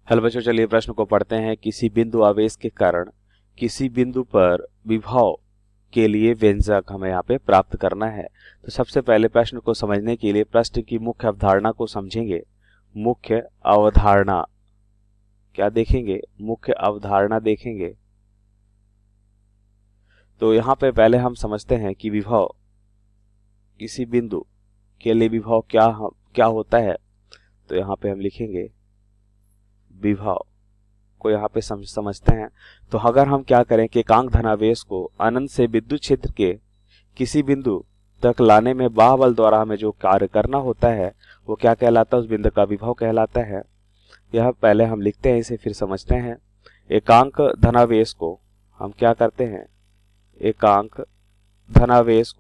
Hello बच्चों, चलिए प्रश्न को पढ़ते हैं। किसी बिंदु आवेश के कारण किसी बिंदु पर विभव के लिए व्यंजक हमें यहाँ पे प्राप्त करना है। तो सबसे पहले प्रश्न को समझने के लिए प्रश्न की मुख्य अवधारणा को समझेंगे। मुख्य अवधारणा क्या देखेंगे? मुख्य अवधारणा देखेंगे। तो यहाँ पे पहले हम समझते हैं कि विभव, किसी बिंदु के लिए विभव क्या होता है। तो यहाँ पे हम लिखेंगे विभव को यहाँ पे समझते हैं। तो अगर हम क्या करें कि एकांक धनावेश को अनंत से विद्युत क्षेत्र के किसी बिंदु तक लाने में बाह्य बल द्वारा हमें जो कार्य करना होता है वो क्या कहलाता है? उस बिंदु का विभव कहलाता है। यह पहले हम लिखते हैं, इसे फिर समझते हैं। एकांक धनावेश को हम क्या करते हैं? एकांक धनावेश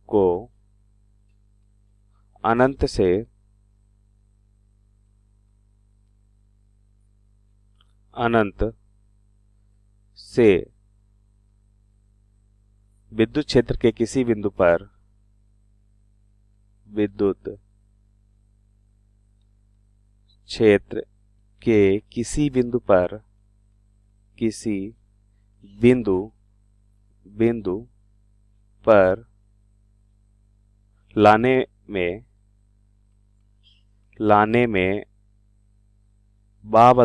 को अनंत से विद्युत क्षेत्र के किसी बिंदु पर किसी बिंदु पर लाने में बाह्य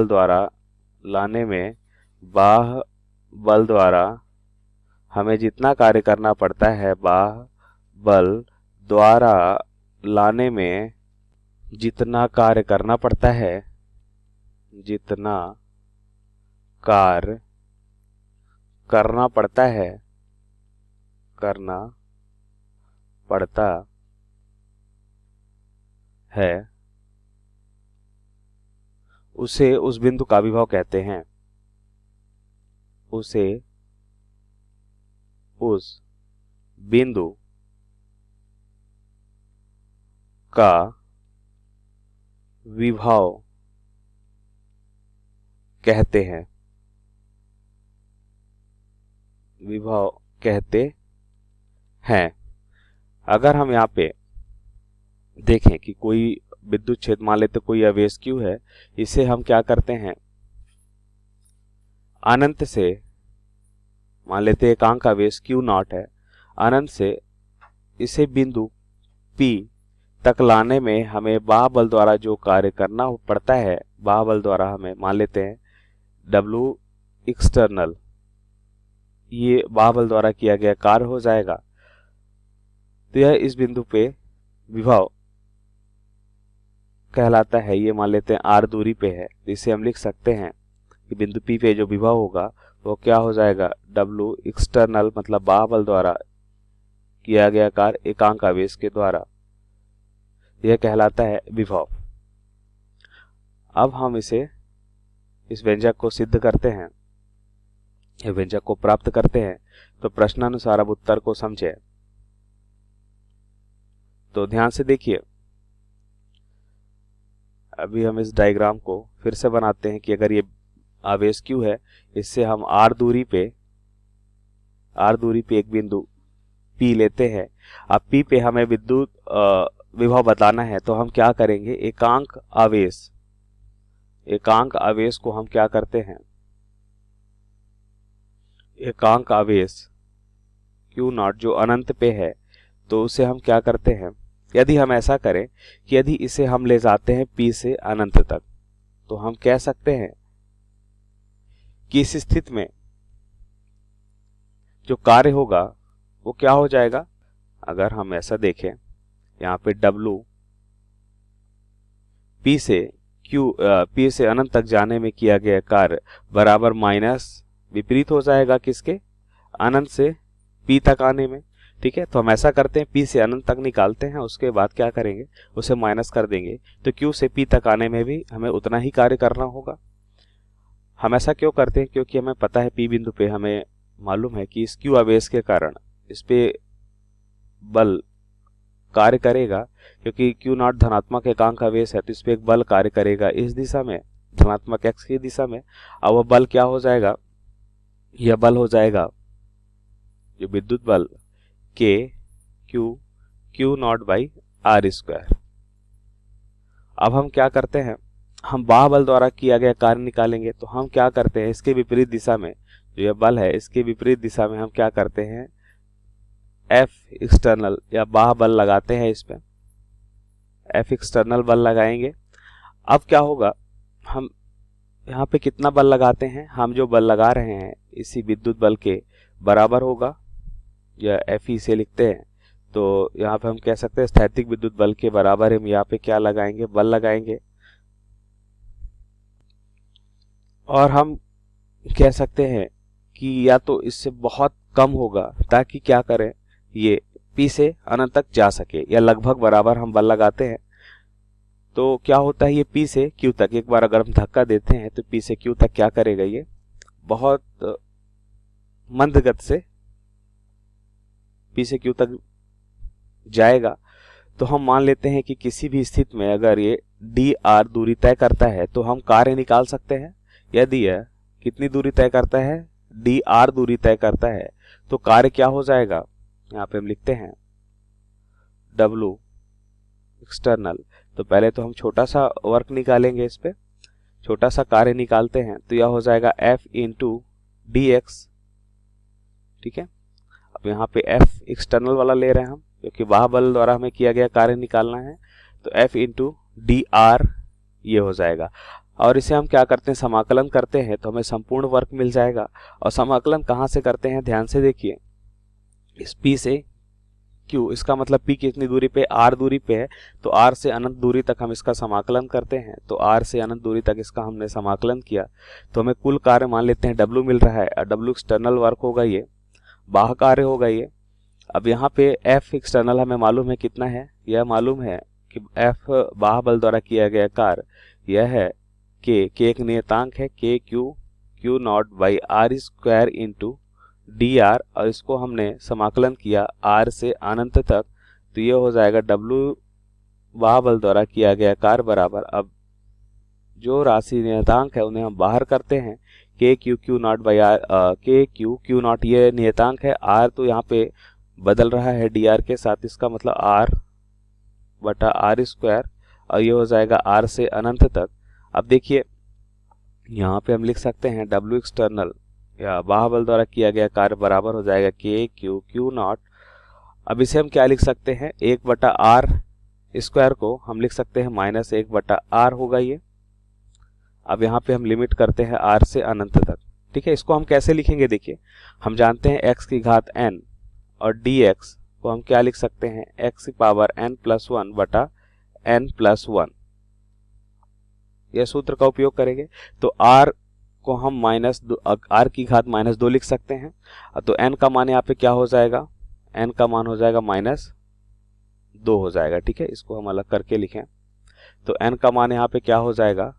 बल द्वारा हमें जितना कार्य करना पड़ता है, बाह्य बल द्वारा लाने में जितना कार्य करना पड़ता है, उसे उस बिंदु का विभव कहते हैं। उसे उस बिंदु का विभव कहते हैं। अगर हम यहाँ पे देखें कि कोई विद्युत क्षेत्र, मान लेते कोई आवेश Q है, इसे हम क्या करते हैं? अनंत से, मान लेते एकांक आवेश Q0 है, अनंत से इसे बिंदु P तक लाने में हमें बाह्य बल द्वारा जो कार्य करना पड़ता है, बाह्य बल द्वारा हमें मान लेते हैं W एक्सटर्नल, ये बाह्य बल द्वारा किया गया कार्य हो जाएगा। तो यह इस बिंदु पे विभव कहलाता है। ये मान लेते हैं R दूरी पे है, तो इसे हम लिख सकते हैं कि बिंदु P पे जो विभव होगा वो क्या हो जाएगा? W एक्सटर्नल, मतलब बाह्य बल द्वारा किया गया कार्य एकांक आवेश के द्वारा, यह कहलाता है विभव। अब हम इस व्यंजक को सिद्ध करते हैं, यह व्यंजक को प्राप्त करते हैं। तो प्रश्नानुसार अब उत्तर को समझे। तो ध्यान से देखिए, अभी हम इस डायग्राम को फिर से बनाते हैं कि अगर ये आवेश Q है, इससे हम R दूरी पे एक बिंदु P लेते हैं। अब P पे हमें विद्युत विभव बताना है, तो हम क्या करेंगे? एकांक आवेश को हम क्या करते हैं? एकांक आवेश Q0 जो अनंत पे है, तो उसे हम क्या करते हैं? यदि हम ऐसा करें कि यदि इसे हम ले जाते हैं P से अनंत तक, तो हम कह सकते हैं कि इस स्थिति में जो कार्य होगा वो क्या हो जाएगा? अगर हम ऐसा देखें, यहाँ पे W P से अनंत तक जाने में किया गया कार्य बराबर माइनस विपरीत हो जाएगा किसके? अनंत से P तक आने में। ठीक है, तो हम ऐसा करते हैं, P से अनंत तक निकालते हैं, उसके बाद क्या करेंगे? उसे माइनस कर देंगे। तो Q से P तक आने में भी हमें उतना ही कार्य करना होगा। हम ऐसा क्यों करते हैं? क्योंकि हमें पता है P बिंदु पे हमें मालूम है कि इस Q आवेश के कारण इस पे बल कार्य करेगा, क्योंकि Q0 धनात्मक एकांक आवेश है, तो इस पे एक बल कार्य करेगा इस दिशा में, धनात्मक x की दिशा में। अब वह बल क्या हो जाएगा? यह बल हो जाएगा जो विद्युत बल Q0 बाई आर स्क्वायर। अब हम क्या करते हैं, हम बाह्य बल द्वारा किया गया कार्य निकालेंगे। तो हम क्या करते हैं, इसके विपरीत दिशा में जो यह बल है, इसके विपरीत दिशा में हम क्या करते हैं, एफ एक्सटर्नल या बाह्य बल लगाते हैं। इस पे एफ एक्सटर्नल बल लगाएंगे। अब क्या होगा, हम यहाँ पे कितना बल लगाते हैं, हम जो बल लगा रहे हैं इसी विद्युत बल के बराबर होगा, या एफ ई से लिखते हैं। तो यहाँ पे हम कह सकते हैं स्थैतिक विद्युत बल के बराबर हम यहाँ पे क्या लगाएंगे, बल लगाएंगे। और हम कह सकते हैं कि या तो इससे बहुत कम होगा, ताकि क्या करें, ये P से अनंत तक जा सके, या लगभग बराबर हम बल लगाते हैं। तो क्या होता है, ये P से Q तक एक बार अगर हम धक्का देते हैं तो P से Q तक क्या करेगा, ये बहुत मंद गति से P से Q तक जाएगा। तो हम मान लेते हैं कि किसी भी स्थिति में अगर ये dr दूरी तय करता है तो हम कार्य निकाल सकते हैं। यदि यह कितनी दूरी तय करता है, dr दूरी तय करता है, तो कार्य क्या हो जाएगा, यहाँ पे हम लिखते हैं W एक्सटर्नल। तो पहले तो हम छोटा सा वर्क निकालेंगे, इस पे छोटा सा कार्य निकालते हैं। तो यह हो जाएगा F इंटू dx। ठीक है, अब यहाँ पे F एक्सटर्नल वाला ले रहे हैं हम, क्योंकि बाह्य बल द्वारा हमें किया गया कार्य निकालना है। तो F इंटू dr ये हो जाएगा। और इसे हम क्या करते हैं, समाकलन करते हैं तो हमें संपूर्ण वर्क मिल जाएगा। और समाकलन कहाँ से करते हैं, ध्यान से देखिए, इस P से Q, इसका मतलब P कितनी दूरी पे, R दूरी पे है, तो R से अनंत दूरी तक हम इसका समाकलन करते हैं। तो R से अनंत दूरी तक इसका हमने समाकलन किया तो हमें कुल कार्य मान लेते हैं W मिल रहा है। और W एक्सटर्नल वर्क होगा, ये बाह्य कार्य होगा ये। अब यहाँ पे F एक्सटर्नल हमें मालूम है कितना है, यह मालूम है कि F बाह्य बल द्वारा किया गया कार्य यह है K एक नियतांक है, K Q not by R square into dr, और इसको हमने समाकलन किया R से अनंत तक। तो ये हो जाएगा W बाह्य बल द्वारा किया गया कार्य बराबर, अब जो राशि नियतांक है उन्हें हम बाहर करते हैं, K Q not by R, K Q not ये नियतांक है, R तो यहाँ पे बदल रहा है dr के साथ, इसका मतलब R बटा R स्क्वायर, और ये हो जाएगा R से अनंत तक। अब देखिए यहाँ पे हम लिख सकते हैं W एक्सटर्नल या बाह्य बल द्वारा किया गया कार्य बराबर हो जाएगा K Q नॉट। अब इसे हम क्या लिख सकते हैं, 1 बटा R स्क्वायर को हम लिख सकते हैं माइनस 1 बटा R होगा ये। अब यहाँ पे हम लिमिट करते हैं R से अनंत तक। ठीक है, इसको हम कैसे लिखेंगे, देखिए हम जानते हैं x की घात n, और dx को हम क्या लिख सकते हैं, x की पावर n प्लस 1 बटा n प्लस 1, यह सूत्र का उपयोग करेंगे। तो r को हम r की घात -2 लिख सकते हैं। तो n का मान यहाँ पे क्या हो जाएगा, n का मान हो जाएगा -2 हो जाएगा। ठीक है, इसको हम अलग करके लिखें तो n का मान यहाँ पे क्या हो जाएगा,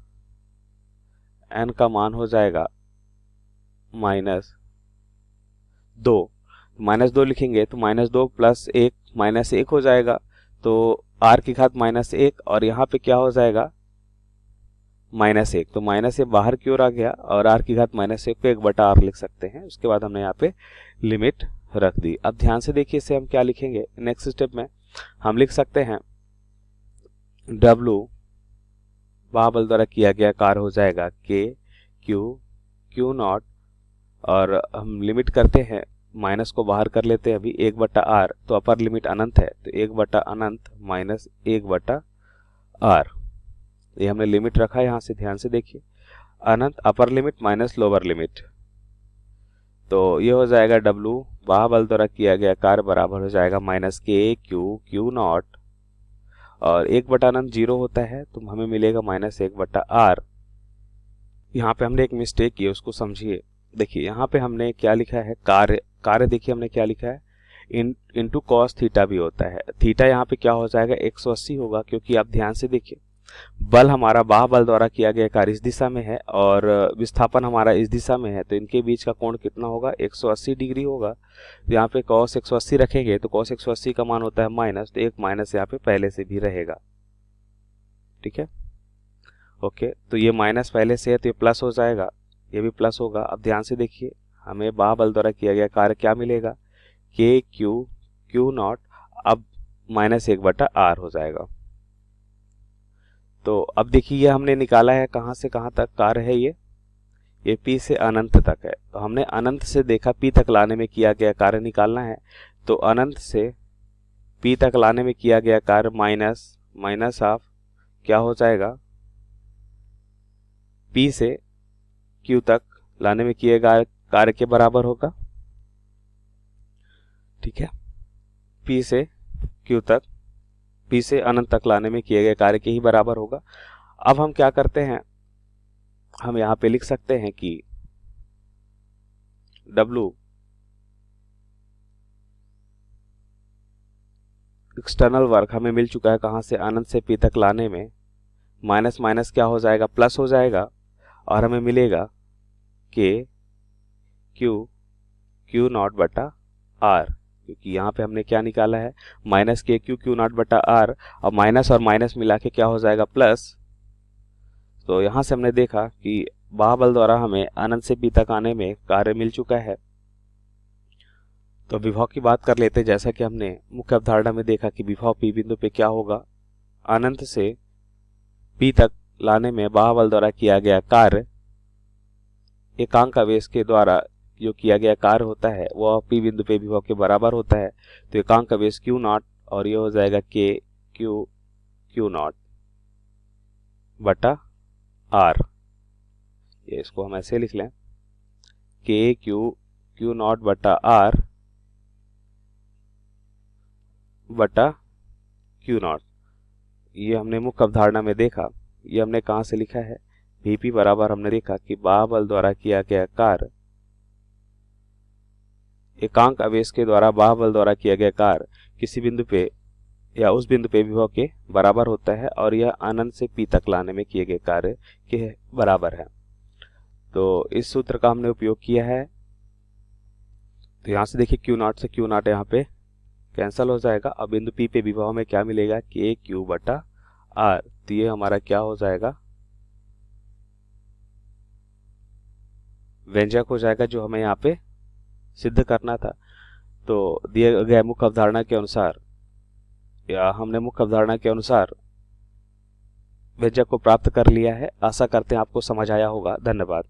n का मान हो जाएगा -2। -2 लिखेंगे तो -2 प्लस 1 -1 हो जाएगा। तो r की घात -1, और यहाँ पे क्या हो जाएगा -1, तो माइनस ये बाहर की ओर आ गया, और r की घात -1 को 1 बटा r लिख सकते हैं। उसके बाद हमने यहाँ पे लिमिट रख दी। अब ध्यान से देखिए, इसे हम क्या लिखेंगे, नेक्स्ट स्टेप में हम लिख सकते हैं W बाह्य बल द्वारा किया गया कार्य हो जाएगा K Q नॉट, और हम लिमिट करते हैं, माइनस को बाहर कर लेते हैं अभी, 1 बटा R, तो अपर लिमिट अनंत है, तो 1 बटा अनंत माइनस 1 बटा R, ये हमने लिमिट रखा है। यहाँ से ध्यान से देखिए, अनंत upper limit minus lower limit, तो ये हो जाएगा W बाह्य बल द्वारा किया गया कार्य बराबर हो जाएगा माइनस K Q नॉट, और 1 बटा अनंत 0 होता है, तो हमें मिलेगा -1 बटा R। यहाँ पे हमने एक मिस्टेक की है, उसको समझिए। देखिए यहाँ पे हमने क्या लिखा है, कार्य देखिए हमने क्या लिखा है, इंटू कॉस थीटा भी होता है। थीटा यहाँ पे क्या हो जाएगा, 180 होगा, क्योंकि आप ध्यान से देखिए बल हमारा बाह्य बल द्वारा किया गया कार्य इस दिशा में है और विस्थापन हमारा इस दिशा में है, तो इनके बीच का कोण कितना होगा, 180 डिग्री होगा। तो यहाँ पे cos 180 रखेंगे तो cos 180 का मान होता है माइनस, तो एक माइनस यहाँ पे पहले से भी रहेगा। ठीक है, ओके, तो ये माइनस पहले से है तो ये प्लस हो जाएगा, ये भी प्लस होगा। अब ध्यान से देखिए, हमें बाह्य बल द्वारा किया गया कार्य क्या मिलेगा, K Q नॉट। अब -1/r हो जाएगा। तो अब देखिए ये हमने निकाला है कहाँ से कहाँ तक कार्य है ये p से अनंत तक है। तो हमने अनंत से देखा p तक लाने में किया गया कार्य निकालना है। तो अनंत से p तक लाने में किया गया कार्य माइनस ऑफ क्या हो जाएगा, p से q तक लाने में किए गए कार्य के बराबर होगा। ठीक है, p से q तक, p से अनंत तक लाने में किए गए कार्य के ही बराबर होगा। अब हम क्या करते हैं, हम यहाँ पे लिख सकते हैं कि W एक्सटर्नल वर्क हमें मिल चुका है कहाँ से, अनंत से p तक लाने में। माइनस माइनस क्या हो जाएगा, प्लस हो जाएगा, और हमें मिलेगा k q नॉट बटा r, क्योंकि यहाँ पे हमने क्या निकाला है, माइनस k q नॉट बटा r, और माइनस मिला के क्या हो जाएगा, प्लस। तो यहाँ से हमने देखा कि बाहुबल द्वारा हमें अनंत से p तक आने में कार्य मिल चुका है। तो विभव की बात कर लेते हैं। जैसा कि हमने मुख्य अवधारणा में देखा कि विभव p बिंदु पे क्या होगा, अनंत से p तक लाने में बाहुबल द्वारा किया गया कार्य एकांक आवेश के द्वारा जो किया गया कार्य होता है वह p बिंदु पे विभव के बराबर होता है। तो एकांक आवेश q नॉट, और ये हो जाएगा k q नॉट बटा r। ये इसको हम ऐसे लिख लें, k q नॉट बटा r बटा q नॉट। ये हमने मुख्य अवधारणा में देखा। ये हमने कहाँ से लिखा है, Vp बराबर हमने देखा कि बाहुबल द्वारा किया गया कार्य एकांक आवेश के द्वारा बाहुबल द्वारा किया गया कार्य किसी बिंदु पे या उस बिंदु पे विभव के बराबर होता है, और यह अनंत से p तक लाने में किए गए कार्य के बराबर है। तो इस सूत्र का हमने उपयोग किया है। तो यहाँ से देखिए q नॉट से q नॉट यहाँ पे कैंसल हो जाएगा। अब बिंदु p पे विभव में क्या मिलेगा, k q बटा r। तो ये हमारा क्या हो जाएगा, व्यंजक हो जाएगा जो हमें यहाँ पे सिद्ध करना था। तो दिए गए मुख्य अवधारणा के अनुसार, या हमने मुख्य अवधारणा के अनुसार व्यंजक को प्राप्त कर लिया है। आशा करते हैं आपको समझ आया होगा। धन्यवाद।